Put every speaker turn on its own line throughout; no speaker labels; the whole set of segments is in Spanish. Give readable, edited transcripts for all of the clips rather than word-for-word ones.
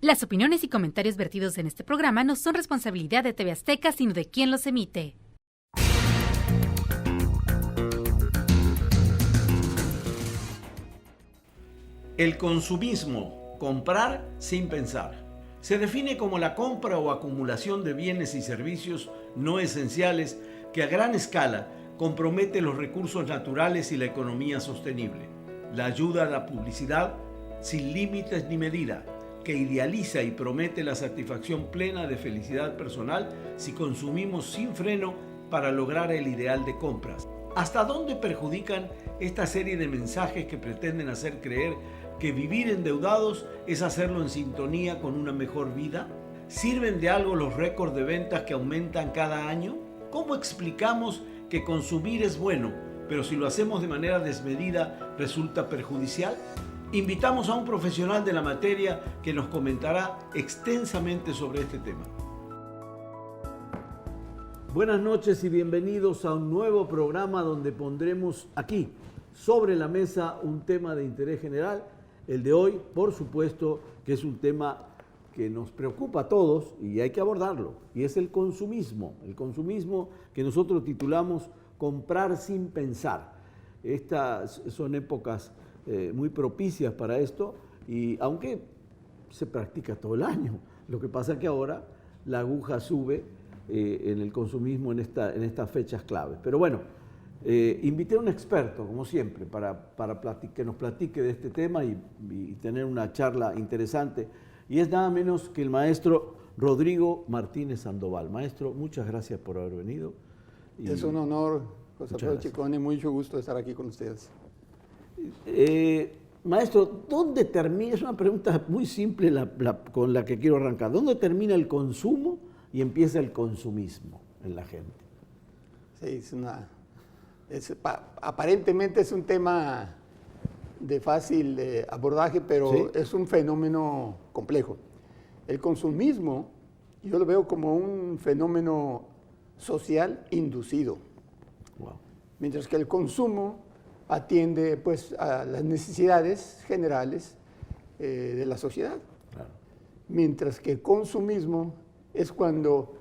Las opiniones y comentarios vertidos en este programa no son responsabilidad de TV Azteca, sino de quien los emite.
El consumismo, comprar sin pensar, se define como la compra o acumulación de bienes y servicios no esenciales que a gran escala compromete los recursos naturales y la economía sostenible. La ayuda a la publicidad sin límites ni medida, que idealiza y promete la satisfacción plena de felicidad personal si consumimos sin freno para lograr el ideal de compras. ¿Hasta dónde perjudican esta serie de mensajes que pretenden hacer creer que vivir endeudados es hacerlo en sintonía con una mejor vida? ¿Sirven de algo los récords de ventas que aumentan cada año? ¿Cómo explicamos que consumir es bueno, pero si lo hacemos de manera desmedida resulta perjudicial? Invitamos a un profesional de la materia que nos comentará extensamente sobre este tema. Buenas noches y bienvenidos a un nuevo programa donde pondremos aquí sobre la mesa un tema de interés general. El de hoy, por supuesto, que es un tema que nos preocupa a todos y hay que abordarlo, y es el consumismo que nosotros titulamos comprar sin pensar. Estas son épocas muy propicias para esto, y aunque se practica todo el año, lo que pasa es que ahora la aguja sube en el consumismo en estas fechas claves. Pero bueno, invité a un experto, como siempre, para que nos platique de este tema y tener una charla interesante, y es nada menos que el maestro Rodrigo Martínez Sandoval. Maestro, muchas gracias por haber venido.
Es un honor, José Alfredo Chicone, mucho gusto estar aquí con ustedes.
Maestro, ¿dónde termina? Es una pregunta muy simple con la que quiero arrancar. ¿Dónde termina el consumo y empieza el consumismo en la gente?
Sí, aparentemente es un tema de fácil abordaje, pero ¿sí? Es un fenómeno complejo. El consumismo yo lo veo como un fenómeno social inducido, wow. Mientras que el consumo atiende pues a las necesidades generales de la sociedad. Claro. Mientras que el consumismo es cuando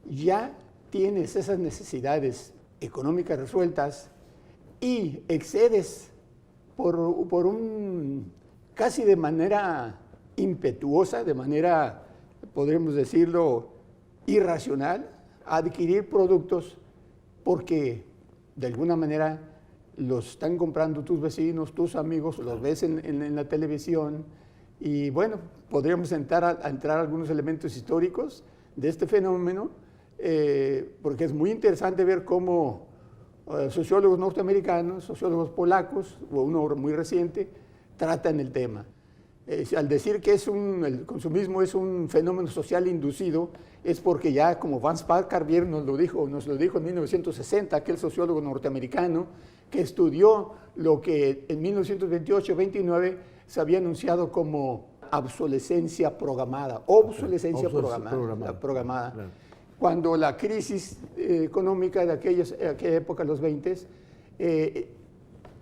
ya tienes esas necesidades económicas resueltas y excedes por casi de manera impetuosa, de manera, podríamos decirlo, irracional, a adquirir productos porque de alguna manera los están comprando tus vecinos, tus amigos, los ves en la televisión, y bueno, podríamos entrar a algunos elementos históricos de este fenómeno, porque es muy interesante ver cómo sociólogos norteamericanos, sociólogos polacos, o uno muy reciente, tratan el tema. Al decir que el consumismo es un fenómeno social inducido, es porque ya, como Vance Packard nos lo dijo en 1960, aquel sociólogo norteamericano que estudió lo que en 1928-29 se había anunciado como obsolescencia programada, programada. Claro. Cuando la crisis económica de aquella época, los 20,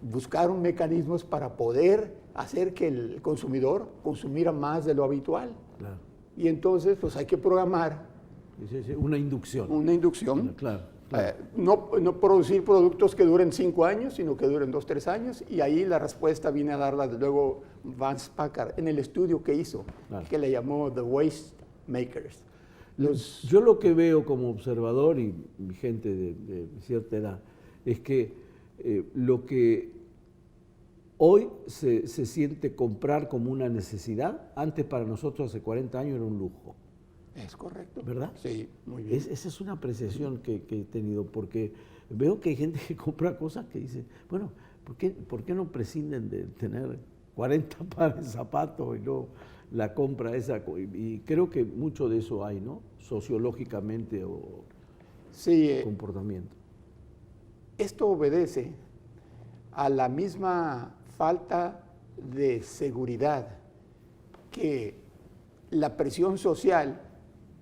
buscaron mecanismos para poder hacer que el consumidor consumiera más de lo habitual. Claro. Y entonces, pues hay que programar.
Una inducción.
Una inducción.
Claro.
No producir productos que duren 5 años, sino que duren 2, 3 años. Y ahí la respuesta viene a darla luego Vance Packard en el estudio que hizo, claro, que le llamó The Waste Makers.
Yo lo que veo como observador y mi gente de cierta edad es que lo que hoy se siente comprar como una necesidad, antes para nosotros hace 40 años era un lujo.
Es correcto.
¿Verdad?
Sí, muy bien.
Esa es una apreciación que he tenido, porque veo que hay gente que compra cosas que dice, bueno, ¿por qué no prescinden de tener 40 pares de zapatos y no la compra esa? Y creo que mucho de eso hay, ¿no? Sociológicamente o
sí,
comportamiento.
Esto obedece a la misma falta de seguridad que la presión social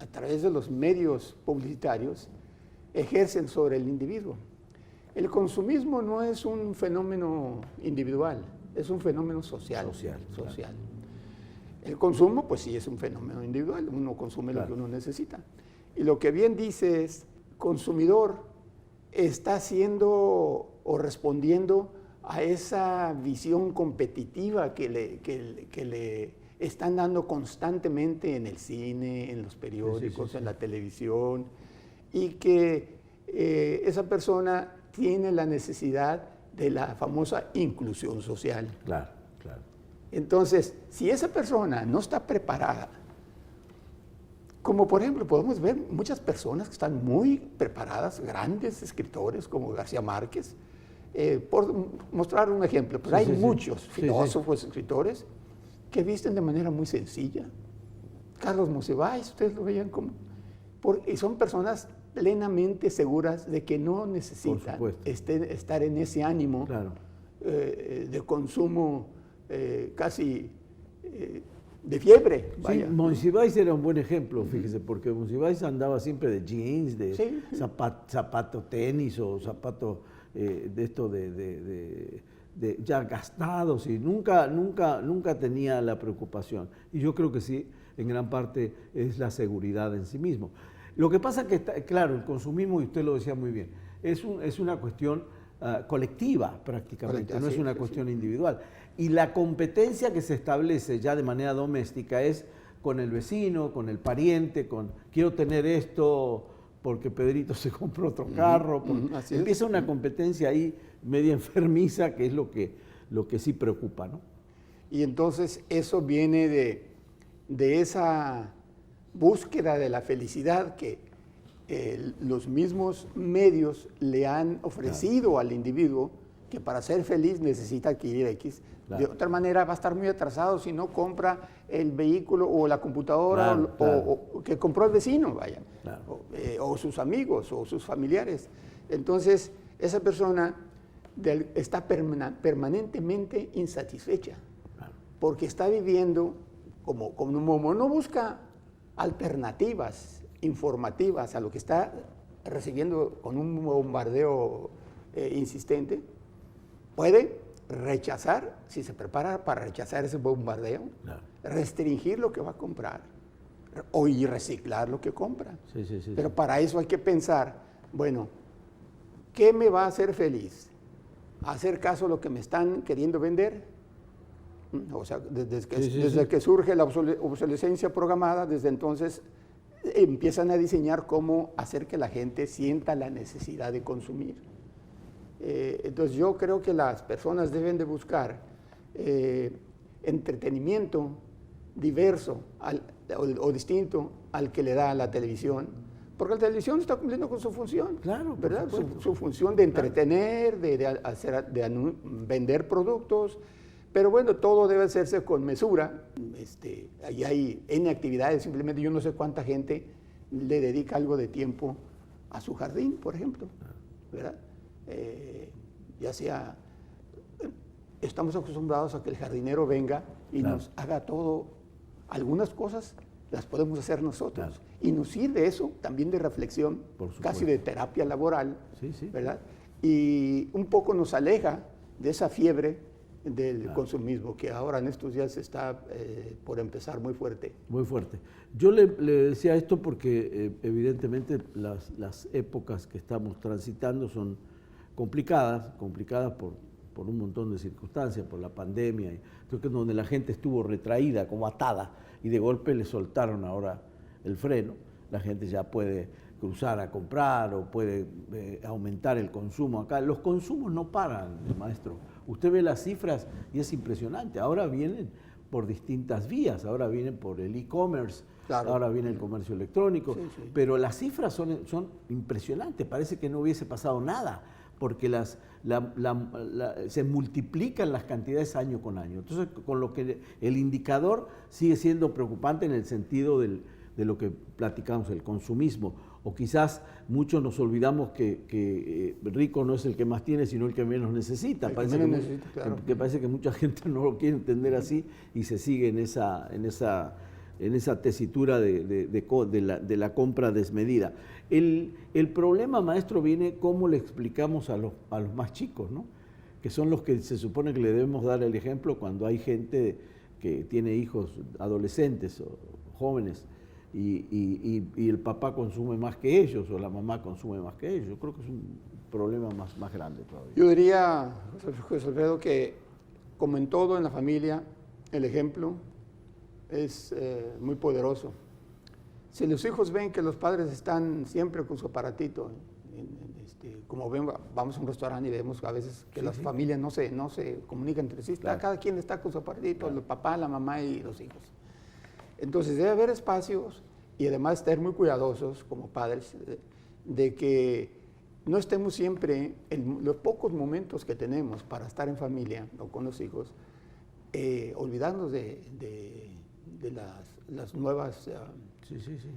a través de los medios publicitarios ejercen sobre el individuo. El consumismo no es un fenómeno individual, es un fenómeno social.
Claro.
El consumo, pues sí, es un fenómeno individual, uno consume
Claro.
lo que uno necesita. Y lo que bien dice es, consumidor está haciendo o respondiendo a esa visión competitiva que le están dando constantemente en el cine, en los periódicos, en la televisión, y que esa persona tiene la necesidad de la famosa inclusión social.
Claro, claro.
Entonces, si esa persona no está preparada, como por ejemplo podemos ver muchas personas que están muy preparadas, grandes escritores como García Márquez, por mostrar un ejemplo, pero hay muchos filósofos, escritores, que visten de manera muy sencilla. Carlos Monsiváis, ustedes lo veían como... y son personas plenamente seguras de que no necesitan estar en ese ánimo de consumo casi de fiebre.
Sí, Monsiváis era un buen ejemplo, fíjese, porque Monsiváis andaba siempre de jeans, de zapato tenis o zapato de esto de ya gastados, y nunca tenía la preocupación. Y yo creo que sí, en gran parte es la seguridad en sí mismo. Lo que pasa que, claro, el consumismo, y usted lo decía muy bien, es una cuestión colectiva prácticamente, no es una cuestión individual. Y la competencia que se establece ya de manera doméstica es con el vecino, con el pariente, con quiero tener esto porque Pedrito se compró otro carro. Empieza una competencia ahí media enfermiza, que es lo que sí preocupa, ¿no?
Y entonces eso viene de esa búsqueda de la felicidad que los mismos medios le han ofrecido al individuo, que para ser feliz necesita adquirir X. De otra manera va a estar muy atrasado si no compra el vehículo o la computadora o que compró el vecino, vaya, o sus amigos o sus familiares. Entonces esa persona está permanentemente insatisfecha porque está viviendo como no busca alternativas informativas a lo que está recibiendo con un bombardeo insistente. Puede rechazar, si se prepara para rechazar ese bombardeo, restringir lo que va a comprar y reciclar lo que compra. Pero para eso hay que pensar, bueno, ¿qué me va a hacer feliz? ¿Hacer caso a lo que me están queriendo vender? O sea, desde que surge la obsolescencia programada, desde entonces empiezan a diseñar cómo hacer que la gente sienta la necesidad de consumir. Entonces yo creo que las personas deben de buscar entretenimiento diverso o distinto al que le da la televisión, porque la televisión está cumpliendo con su función, ¿verdad? Su función de entretener, de vender productos, pero bueno, todo debe hacerse con mesura. Ahí hay N actividades, simplemente yo no sé cuánta gente le dedica algo de tiempo a su jardín, por ejemplo, ¿verdad? Ya sea, estamos acostumbrados a que el jardinero venga y nos haga todo. Algunas cosas las podemos hacer nosotros y nos sirve eso también de reflexión, casi de terapia laboral, ¿verdad? Y un poco nos aleja de esa fiebre del consumismo que ahora en estos días está por empezar muy fuerte.
Muy fuerte. Yo le decía esto porque evidentemente las épocas que estamos transitando son complicadas por un montón de circunstancias, por la pandemia, y creo que es donde la gente estuvo retraída, como atada, y de golpe le soltaron ahora el freno. La gente ya puede cruzar a comprar o puede aumentar el consumo acá. Los consumos no paran, maestro. Usted ve las cifras y es impresionante. Ahora vienen por distintas vías, ahora vienen por el e-commerce, ahora viene el comercio electrónico, pero las cifras son impresionantes. Parece que no hubiese pasado nada, porque se multiplican las cantidades año con año. Entonces, con lo que el indicador sigue siendo preocupante en el sentido de lo que platicamos, el consumismo. O quizás muchos nos olvidamos que rico no es el que más tiene, sino el que menos necesita. Parece que mucha gente no lo quiere entender así y se sigue en esa tesitura de la compra desmedida. El problema, maestro, viene cómo le explicamos a los más chicos, ¿no? Que son los que se supone que le debemos dar el ejemplo cuando hay gente que tiene hijos adolescentes o jóvenes y el papá consume más que ellos o la mamá consume más que ellos. Yo creo que es un problema más grande todavía.
Yo diría, José Alfredo, que como en todo en la familia, el ejemplo es muy poderoso. Si los hijos ven que los padres están siempre con su aparatito, como ven, vamos a un restaurante y vemos a veces que las familias no se comunican entre sí, claro. Cada quien está con su aparatito, claro. El papá, la mamá y los hijos. Entonces debe haber espacios y además estar muy cuidadosos como padres de que no estemos siempre en los pocos momentos que tenemos para estar en familia o con los hijos, olvidarnos de las nuevas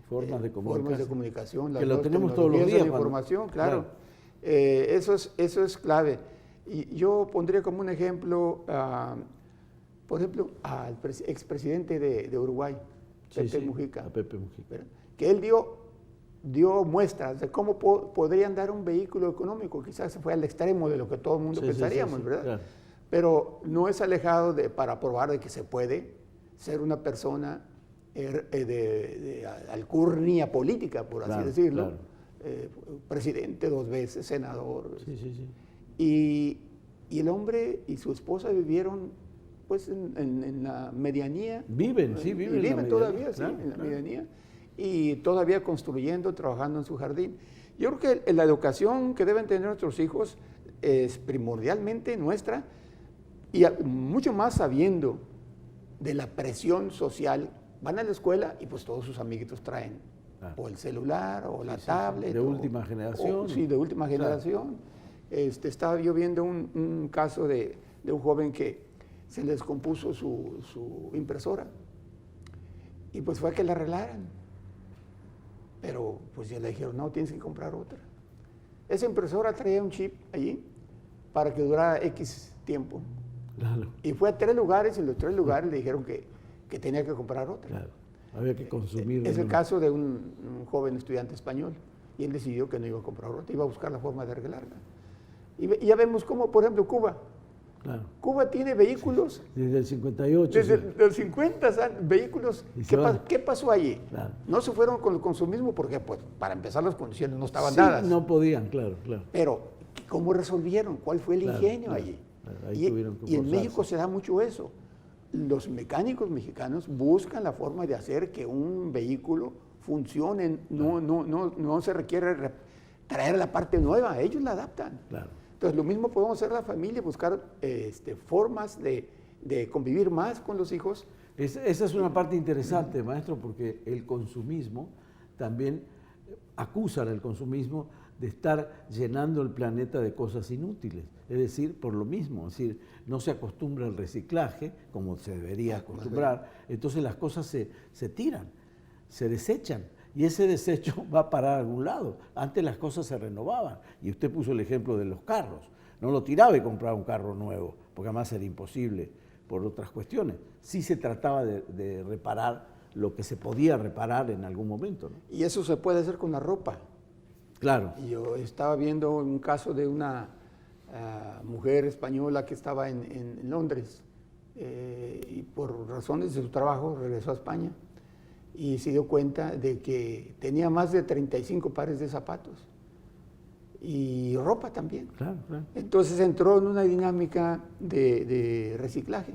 formas de
comunicación.
Que lo tenemos todos los días.
La información, claro. Eso es clave. Y yo pondría como un ejemplo, por ejemplo, al expresidente de Uruguay, Pepe Mujica, que él dio muestras de cómo podrían dar un vehículo económico. Quizás se fue al extremo de lo que todo el mundo pensaríamos, ¿verdad? Claro. Pero no es alejado para probar de que se puede ser una persona de alcurnia política, por así decirlo. Claro. Presidente 2 veces, senador. Y el hombre y su esposa vivieron pues en la medianía.
Viven
todavía, en la medianía. Y todavía construyendo, trabajando en su jardín. Yo creo que la educación que deben tener nuestros hijos es primordialmente nuestra, y mucho más sabiendo de la presión social. Van a la escuela y pues todos sus amiguitos traen o el celular o la tablet.
De última generación.
De última generación. Estaba yo viendo un caso de un joven que se le descompuso su impresora y pues fue a que la arreglaran. Pero pues ya le dijeron, no, tienes que comprar otra. Esa impresora traía un chip allí para que durara X tiempo. Claro. Y fue a 3 lugares y en los 3 lugares le dijeron que tenía que comprar otra.
Claro. Había que consumir.
Es el caso de un joven estudiante español y él decidió que no iba a comprar otra, iba a buscar la forma de arreglarla. Y ya vemos cómo, por ejemplo, Cuba. Claro. Cuba tiene vehículos.
Desde el 58.
Desde el 50, vehículos. ¿Qué pasó allí? Claro. No se fueron con el consumismo porque, pues, para empezar, las condiciones no estaban dadas.
No podían, claro.
Pero, ¿cómo resolvieron? ¿Cuál fue el ingenio allí? Y en México se da mucho eso. Los mecánicos mexicanos buscan la forma de hacer que un vehículo funcione. No se requiere traer la parte nueva, ellos la adaptan. Claro. Entonces, lo mismo podemos hacer la familia, buscar formas de convivir más con los hijos.
Esa es una parte interesante, maestro, porque el consumismo también acusan al consumismo de estar llenando el planeta de cosas inútiles. Es decir, por lo mismo, es decir, no se acostumbra al reciclaje como se debería acostumbrar, entonces las cosas se tiran, se desechan. Y ese desecho va a parar a algún lado. Antes las cosas se renovaban. Y usted puso el ejemplo de los carros. No lo tiraba y compraba un carro nuevo, porque además era imposible por otras cuestiones. Sí se trataba de reparar lo que se podía reparar en algún momento, ¿no?
Y eso se puede hacer con la ropa.
Claro.
Yo estaba viendo un caso de una mujer española que estaba en Londres y por razones de su trabajo regresó a España. Y se dio cuenta de que tenía más de 35 pares de zapatos y ropa también.
Claro.
Entonces entró en una dinámica de reciclaje,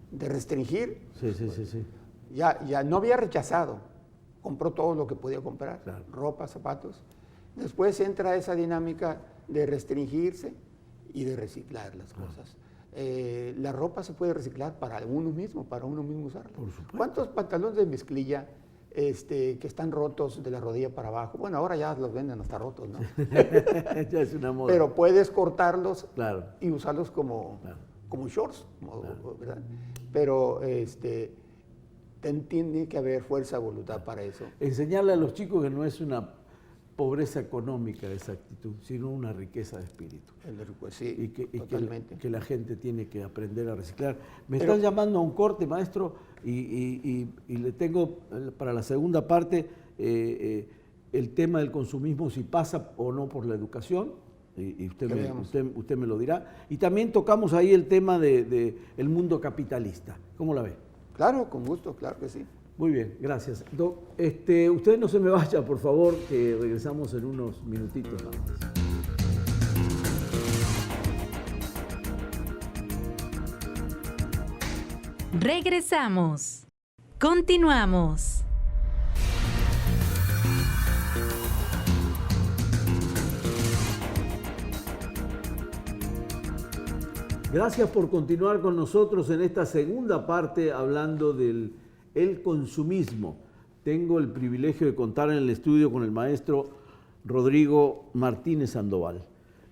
de restringir.
Sí.
Ya no había rechazado, compró todo lo que podía comprar, claro. Ropa, zapatos. Después entra esa dinámica de restringirse y de reciclar las cosas. La ropa se puede reciclar para uno mismo usarla.
Por supuesto.
¿Cuántos pantalones de mezclilla que están rotos de la rodilla para abajo? Bueno, ahora ya los venden hasta rotos, ¿no?
Ya es una moda.
Pero puedes cortarlos,
claro,
y usarlos como shorts, ¿verdad? Pero tiene que haber fuerza de voluntad para eso.
Enseñarle a los chicos que no es una pobreza económica esa actitud, sino una riqueza de espíritu.
Sí, totalmente.
Que la gente tiene que aprender a reciclar. Están llamando a un corte, maestro, y le tengo para la segunda parte el tema del consumismo, si pasa o no por la educación, Y usted me lo dirá. Y también tocamos ahí el tema de el mundo capitalista. ¿Cómo la ve?
Claro, con gusto, claro que sí.
Muy bien, gracias. Doc, usted no se me vaya, por favor, que regresamos en unos minutitos nada más.
Regresamos. Continuamos.
Gracias por continuar con nosotros en esta segunda parte hablando del consumismo. Tengo el privilegio de contar en el estudio con el maestro Rodrigo Martínez Sandoval.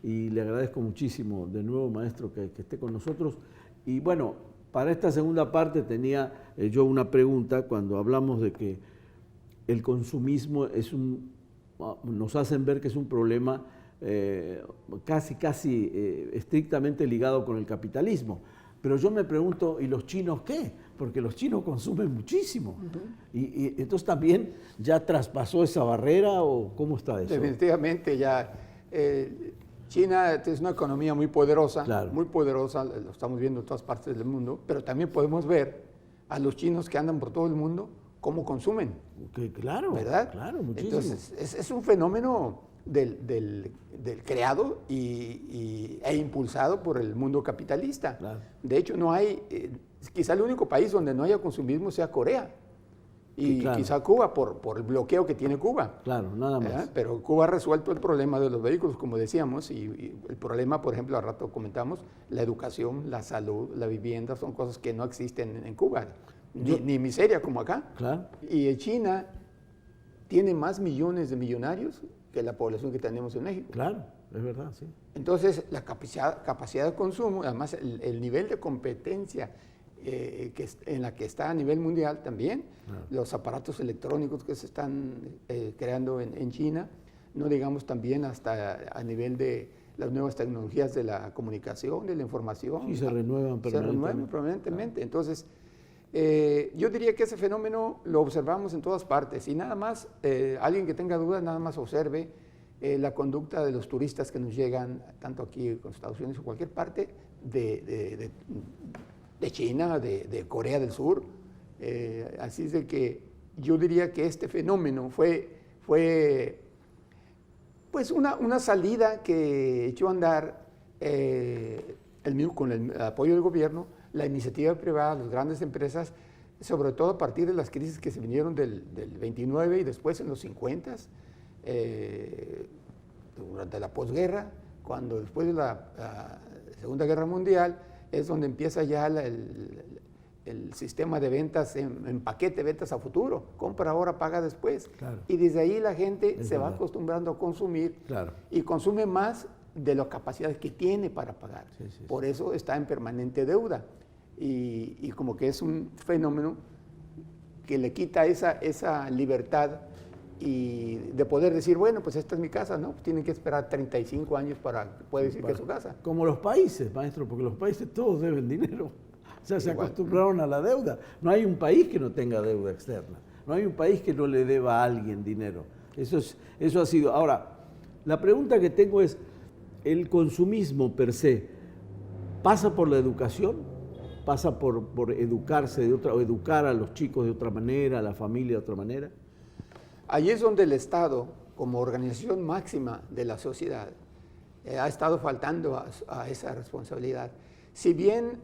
Y le agradezco muchísimo de nuevo, maestro, que esté con nosotros. Y bueno, para esta segunda parte tenía yo una pregunta cuando hablamos de que el consumismo nos hacen ver que es un problema casi estrictamente ligado con el capitalismo. Pero yo me pregunto, ¿y los chinos qué? Porque los chinos consumen muchísimo. Y entonces también ya traspasó esa barrera, ¿o cómo está eso?
Definitivamente ya. China es una economía muy poderosa,
claro.
Muy poderosa, lo estamos viendo en todas partes del mundo, pero también podemos ver a los chinos que andan por todo el mundo cómo consumen.
Okay, claro,
¿verdad?
Claro, muchísimo.
Entonces, es un fenómeno del creado e impulsado por el mundo capitalista.
Claro.
De hecho, no hay, quizá el único país donde no haya consumismo sea Corea. Y
claro.
Quizá Cuba, por el bloqueo que tiene Cuba.
Claro, nada más.
Pero Cuba ha resuelto el problema de los vehículos, como decíamos, y el problema, por ejemplo, al rato comentamos, la educación, la salud, la vivienda, son cosas que no existen en Cuba, ni miseria como acá.
Claro.
Y China tiene más millones de millonarios que la población que tenemos en México.
Claro, es verdad, sí.
Entonces, la capacidad de consumo, además el nivel de competencia en la que está a nivel mundial también, claro. Los aparatos electrónicos que se están creando en China, no digamos también hasta a nivel de las nuevas tecnologías de la comunicación, de la información.
Sí, se renuevan
permanentemente.
Claro.
Entonces, yo diría que ese fenómeno lo observamos en todas partes y nada más, alguien que tenga dudas, nada más observe la conducta de los turistas que nos llegan, tanto aquí con Estados Unidos o cualquier parte, de China, de Corea del Sur. Así es de que yo diría que este fenómeno fue pues una salida que echó a andar con el apoyo del gobierno, la iniciativa privada, las grandes empresas, sobre todo a partir de las crisis que se vinieron del 29 y después en los 50, durante la posguerra, cuando después de la Segunda Guerra Mundial, es donde empieza ya el sistema de ventas en paquete, ventas a futuro. Compra ahora, paga después.
Claro.
Y desde ahí la gente se va
verdad.
acostumbrando a consumir,
Claro.
Y consume más de las capacidades que tiene para pagar.
Sí.
Por eso está en permanente deuda. Y como que es un fenómeno que le quita esa libertad y de poder decir, bueno, pues esta es mi casa, ¿no? Pues tienen que esperar 35 años para poder decir que es su casa.
Como los países, maestro, porque los países todos deben dinero. O sea, se acostumbraron a la deuda. No hay un país que no tenga deuda externa. No hay un país que no le deba a alguien dinero. Eso ha sido. Ahora, la pregunta que tengo es, ¿el consumismo per se pasa por la educación? ¿Pasa por educarse o educar a los chicos de otra manera, a la familia de otra manera?
Allí es donde el Estado, como organización máxima de la sociedad, ha estado faltando a esa responsabilidad. Si bien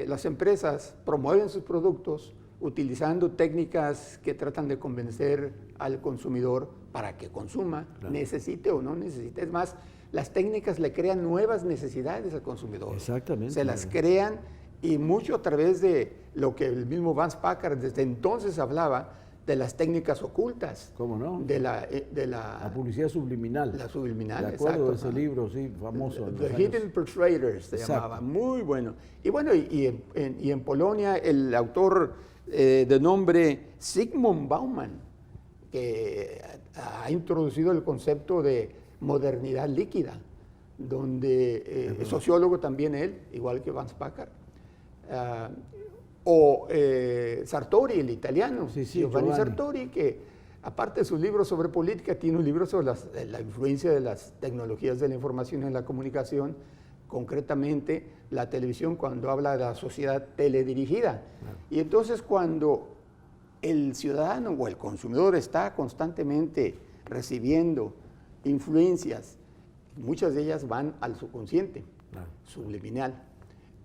las empresas promueven sus productos utilizando técnicas que tratan de convencer al consumidor para que consuma, claro. Necesite o no necesite. Es más, las técnicas le crean nuevas necesidades al consumidor.
Exactamente.
Se las crean y mucho a través de lo que el mismo Vance Packard desde entonces hablaba, de las técnicas ocultas.
¿Cómo no?
De la
publicidad subliminal.
La subliminal,
de acuerdo,
exacto.
ese libro, sí, famoso.
The Hidden Persuaders se llamaba, muy bueno. Y bueno, y en Polonia el autor de nombre Zygmunt Bauman, que ha introducido el concepto de modernidad líquida, donde es sociólogo también él, igual que Vance Packard. O Sartori, el italiano,
sí,
Giovanni Sartori, que aparte de sus libros sobre política, tiene un libro sobre la influencia de las tecnologías de la información en la comunicación, concretamente la televisión, cuando habla de la sociedad teledirigida. Y entonces cuando el ciudadano o el consumidor está constantemente recibiendo influencias, muchas de ellas van al subconsciente, subliminal,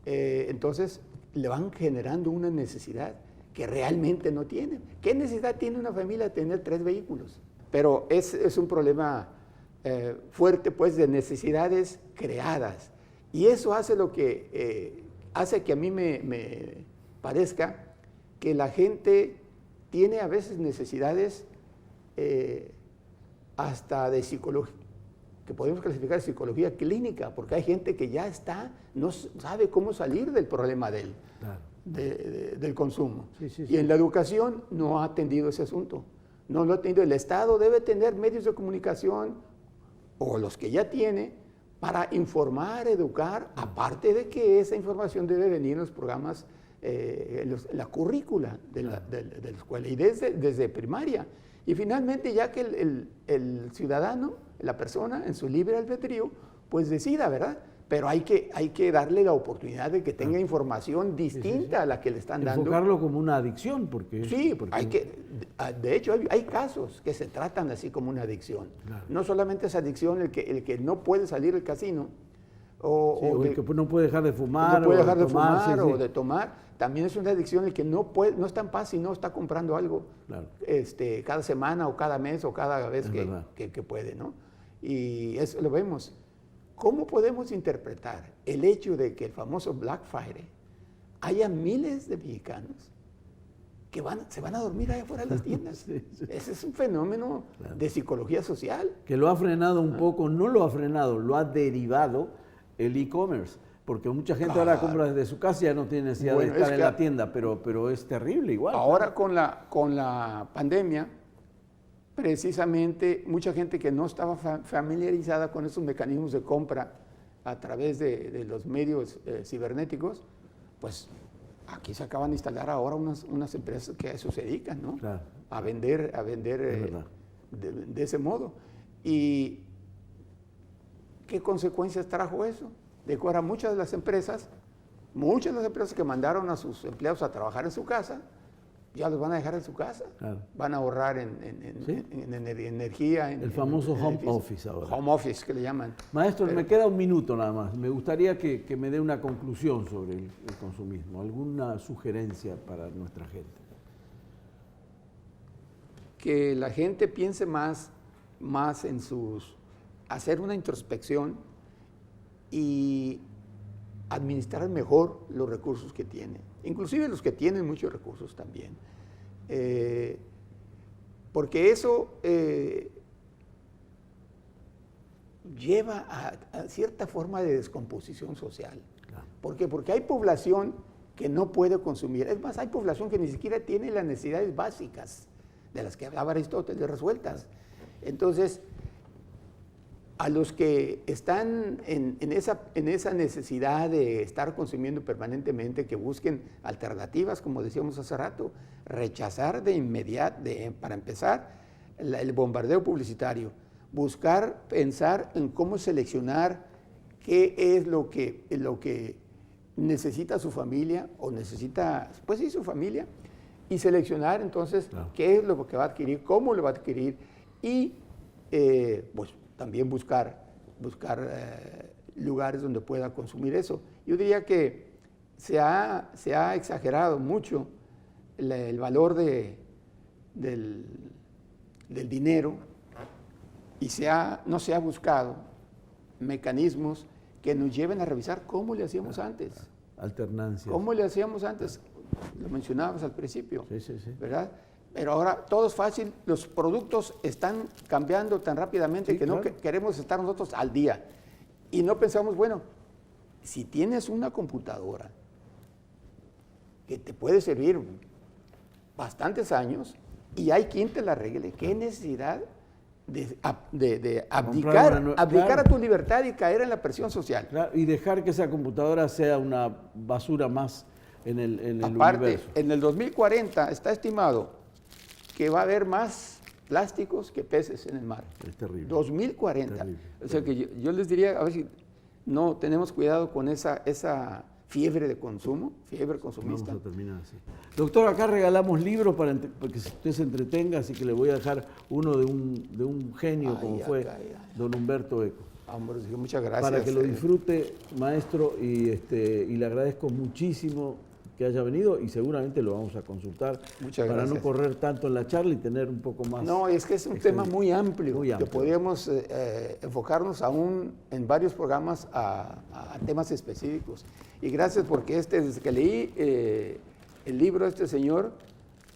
entonces le van generando una necesidad que realmente no tienen. ¿Qué necesidad tiene una familia de tener 3 vehículos? Pero es un problema fuerte, pues, de necesidades creadas. Y eso hace lo que hace que a mí me parezca que la gente tiene a veces necesidades hasta de psicología, que podemos clasificar de psicología clínica, porque hay gente que ya no sabe cómo salir del problema del consumo. Y en la educación no ha atendido ese asunto. No lo ha atendido. El Estado debe tener medios de comunicación, o los que ya tiene, para informar, educar, aparte de que esa información debe venir en los programas, la currícula de la escuela, y desde primaria. Y finalmente, ya que el ciudadano, la persona, en su libre albedrío, pues decida, ¿verdad? Pero hay que darle la oportunidad de que tenga información distinta a la que le están dando.
Enfocarlo como una adicción, porque...
Sí, de hecho hay casos que se tratan así como una adicción. No solamente es adicción el que no puede salir del casino,
o el que no puede dejar de fumar,
no puede dejar de fumar o de tomar. También es una adicción el que no está en paz y no está comprando algo cada semana o cada mes o cada vez que puede, ¿no? Y eso lo vemos. ¿Cómo podemos interpretar el hecho de que el famoso Black Friday haya miles de mexicanos que se van a dormir allá afuera de las tiendas? Ese es un fenómeno de psicología social.
Que lo ha frenado un poco, no lo ha frenado, lo ha derivado el e-commerce. Porque mucha gente ahora compra desde su casa y ya no tiene necesidad de estar en la tienda, pero es terrible igual.
Ahora con la pandemia, precisamente mucha gente que no estaba familiarizada con esos mecanismos de compra a través de los medios cibernéticos, pues aquí se acaban de instalar ahora unas empresas que a eso se dedican, ¿no? Claro. A vender de ese modo. ¿Y qué consecuencias trajo eso? De que ahora muchas de las empresas que mandaron a sus empleados a trabajar en su casa, ya los van a dejar en su casa. Claro. Van a ahorrar en energía. El
famoso home office ahora.
Home office, que le llaman.
Maestro, me queda un minuto nada más. Me gustaría que me dé una conclusión sobre el consumismo. ¿Alguna sugerencia para nuestra gente?
Que la gente piense más en hacer una introspección y administrar mejor los recursos que tiene, inclusive los que tienen muchos recursos también, porque eso lleva a cierta forma de descomposición social. Claro. ¿Por qué? Porque hay población que no puede consumir, es más, hay población que ni siquiera tiene las necesidades básicas de las que hablaba Aristóteles resueltas. Entonces, a los que están en esa necesidad de estar consumiendo permanentemente, que busquen alternativas, como decíamos hace rato, rechazar de inmediato, para empezar, el bombardeo publicitario, pensar en cómo seleccionar qué es lo que necesita su familia, o necesita, pues sí, su familia, y seleccionar entonces qué es lo que va a adquirir, cómo lo va a adquirir, y pues también buscar lugares donde pueda consumir eso. Yo diría que se ha exagerado mucho el valor del dinero, y no se ha buscado mecanismos que nos lleven a revisar cómo le hacíamos antes.
Alternancias.
¿Cómo le hacíamos antes? Lo mencionabas al principio, ¿verdad? Pero ahora todo es fácil, los productos están cambiando tan rápidamente que no queremos estar nosotros al día. Y no pensamos, bueno, si tienes una computadora que te puede servir bastantes años y hay quien te la arregle, ¿qué necesidad de abdicar a tu libertad y caer en la presión social?
Claro, y dejar que esa computadora sea una basura más en el
Aparte,
universo.
En el 2040 está estimado que va a haber más plásticos que peces en el mar.
Es terrible.
2040.
Terrible.
O sea que yo les diría, a ver si no tenemos cuidado con esa fiebre de consumo, fiebre consumista.
Vamos a terminar así. Doctor, acá regalamos libros para que usted se entretenga, así que le voy a dejar uno de un genio como fue don Humberto Eco.
Hombre, muchas gracias.
Para que lo disfrute, maestro, y le agradezco muchísimo que haya venido y seguramente lo vamos a consultar.
Muchas
para
gracias.
no correr tanto en la charla y tener un poco más.
No, es que es un tema muy amplio, que podríamos enfocarnos aún en varios programas a temas específicos. Y gracias porque desde que leí el libro de este señor,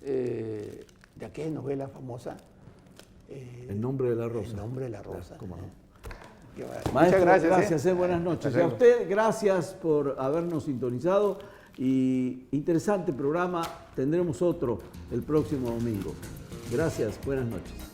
de aquella novela famosa.
El nombre de la rosa.
El nombre de la rosa.
¿Cómo no?
Maestro,
muchas gracias. Buenas noches. Y a usted, gracias por habernos sintonizado. Y interesante programa, tendremos otro el próximo domingo. Gracias, buenas noches.